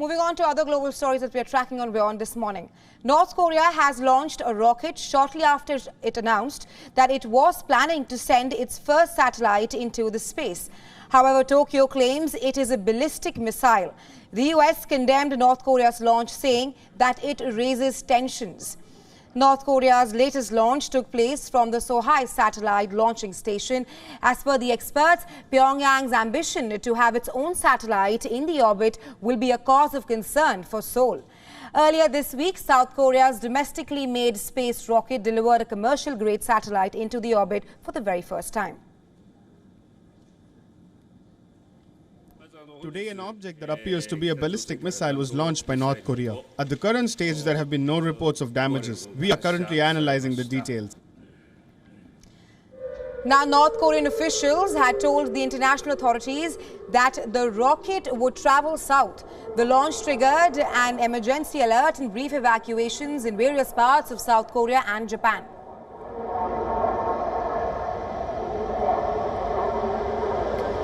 Moving on to other global stories that we are tracking on WION this morning. North Korea has launched a rocket shortly after it announced that it was planning to send its first satellite into the space. However, Tokyo claims it is a ballistic missile. The US condemned North Korea's launch, saying that it raises tensions. North Korea's latest launch took place from the Sohae satellite launching station. As per the experts, Pyongyang's ambition to have its own satellite in the orbit will be a cause of concern for Seoul. Earlier this week, South Korea's domestically made space rocket delivered a commercial-grade satellite into the orbit for the very first time. Today, an object that appears to be a ballistic missile was launched by North Korea. At the current stage, there have been no reports of damages. We are currently analyzing the details. Now, North Korean officials had told the international authorities that the rocket would travel south. The launch triggered an emergency alert and brief evacuations in various parts of South Korea and Japan.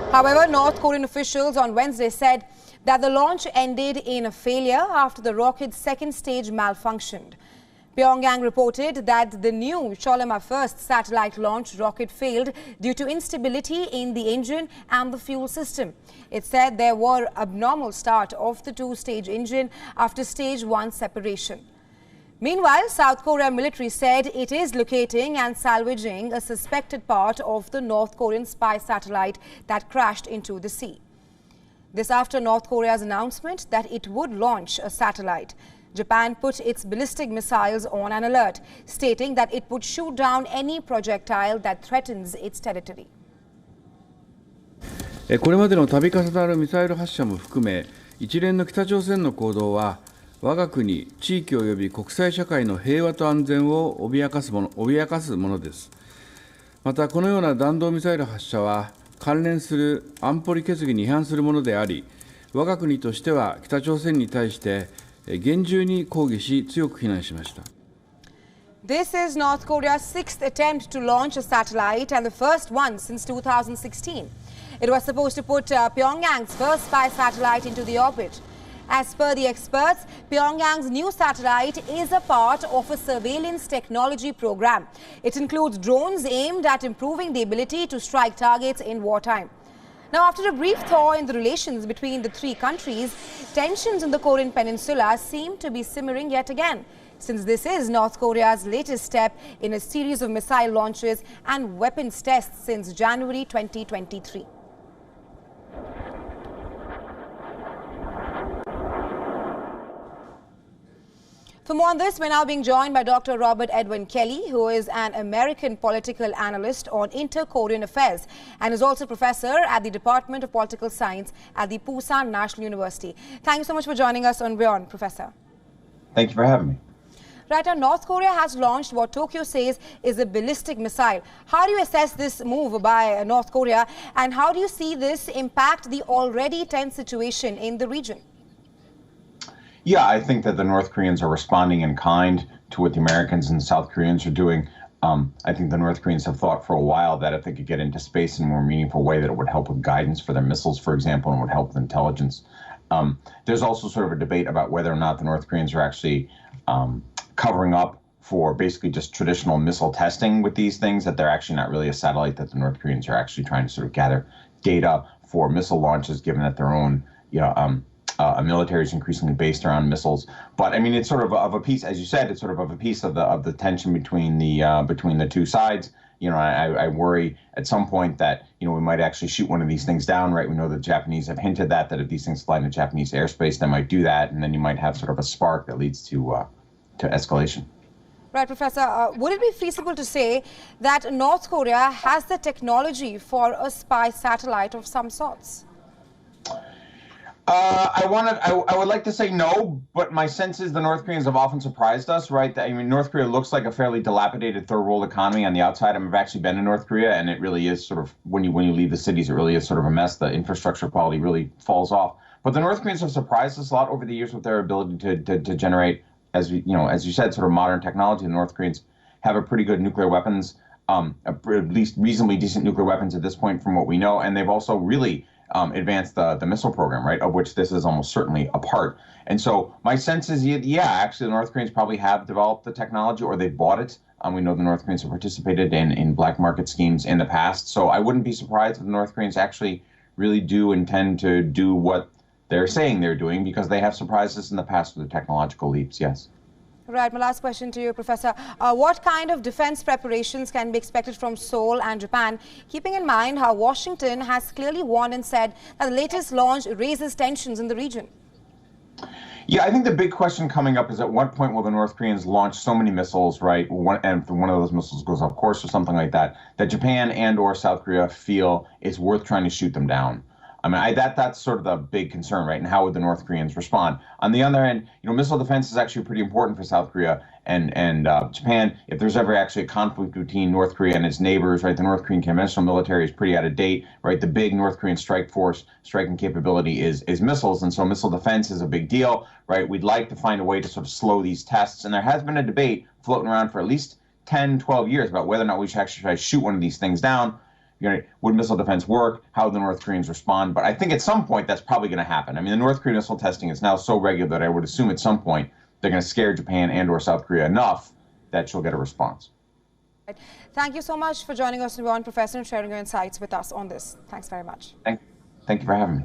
However, North Korean officials on Wednesday said that the launch ended in a failure after the rocket's second stage malfunctioned. Pyongyang reported that the new Cholema-1 satellite launch rocket failed due to instability in the engine and the fuel system. It said there were abnormal start of the two-stage engine after stage 1 separation. Meanwhile, South Korea military said it is locating and salvaging a suspected part of the North Korean spy satellite that crashed into the sea. This after North Korea's announcement that it would launch a satellite. Japan put its ballistic missiles on an alert, stating that it would shoot down any projectile that threatens its territory. これまでの度重なるミサイル発射も含め、一連の北朝鮮の行動は、我が国、地域及び国際社会の平和と安全を脅かすものです。また、このような弾道ミサイル発射は、関連する安保理決議に違反するものであり、我が国としては北朝鮮に対して厳重に抗議し、強く非難しました。This is North Korea's sixth attempt to launch a satellite and the first one since 2016. It was supposed to put Pyongyang's first spy satellite into the orbit. As per the experts, Pyongyang's new satellite is a part of a surveillance technology program. It includes drones aimed at improving the ability to strike targets in wartime. Now, after a brief thaw in the relations between the three countries, tensions in the Korean Peninsula seem to be simmering yet again, since this is North Korea's latest step in a series of missile launches and weapons tests since January 2023. For more on this, we're now being joined by Dr. Robert Edwin Kelly, who is an American political analyst on inter-Korean affairs and is also professor at the Department of Political Science at the Pusan National University. Thank you so much for joining us on WION, Professor. Thank you for having me. Right now, North Korea has launched what Tokyo says is a ballistic missile. How do you assess this move by North Korea, and how do you see this impact the already tense situation in the region? Yeah, I think that the North Koreans are responding in kind to what the Americans and the South Koreans are doing. I think the North Koreans have thought for a while that if they could get into space in a more meaningful way, that it would help with guidance for their missiles, for example, and would help with intelligence. There's also sort of a debate about whether or not the North Koreans are actually covering up for basically just traditional missile testing with these things, that they're actually not really a satellite, that the North Koreans are actually trying to sort of gather data for missile launches, given that their own, military is increasingly based around missiles. But I mean, it's sort of a piece, as you said, it's sort of a piece of the tension between the two sides. I worry at some point that, we might actually shoot one of these things down, right? We know the Japanese have hinted that if these things fly into Japanese airspace, they might do that. And then you might have sort of a spark that leads to escalation. Right, Professor. Would it be feasible to say that North Korea has the technology for a spy satellite of some sorts? I would like to say no, but my sense is the North Koreans have often surprised us, right? I mean, North Korea looks like a fairly dilapidated third world economy on the outside. I've actually been to North Korea, and it really is sort of, when you leave the cities, it really is sort of a mess. The infrastructure quality really falls off. But the North Koreans have surprised us a lot over the years with their ability to generate, as you said, sort of modern technology. The North Koreans have a pretty good nuclear weapons, at least reasonably decent nuclear weapons at this point, from what we know, and they've also really advance the missile program, right, of which this is almost certainly a part. And so my sense is, yeah, actually the North Koreans probably have developed the technology or they bought it. We know the North Koreans have participated in black market schemes in the past. So I wouldn't be surprised if the North Koreans actually really do intend to do what they're saying they're doing, because they have surprised us in the past with their technological leaps, yes. Right, my last question to you, Professor. What kind of defense preparations can be expected from Seoul and Japan, keeping in mind how Washington has clearly warned and said that the latest launch raises tensions in the region? Yeah, I think the big question coming up is at what point will the North Koreans launch so many missiles, right, and if one of those missiles goes off course or something like that, that Japan and or South Korea feel it's worth trying to shoot them down. I mean, that's sort of the big concern, right? And how would the North Koreans respond? On the other hand, missile defense is actually pretty important for South Korea and Japan. If there's ever actually a conflict between North Korea and its neighbors, right, the North Korean conventional military is pretty out of date, right? The big North Korean striking capability is missiles, and so missile defense is a big deal, right? We'd like to find a way to sort of slow these tests, and there has been a debate floating around for at least 10, 12 years about whether or not we should actually try to shoot one of these things down. Would missile defense work? How would the North Koreans respond? But I think at some point that's probably going to happen. I mean, the North Korean missile testing is now so regular that I would assume at some point they're going to scare Japan and or South Korea enough that she'll get a response. Thank you so much for joining us, WION, Professor, and sharing your insights with us on this. Thanks very much. Thank you for having me.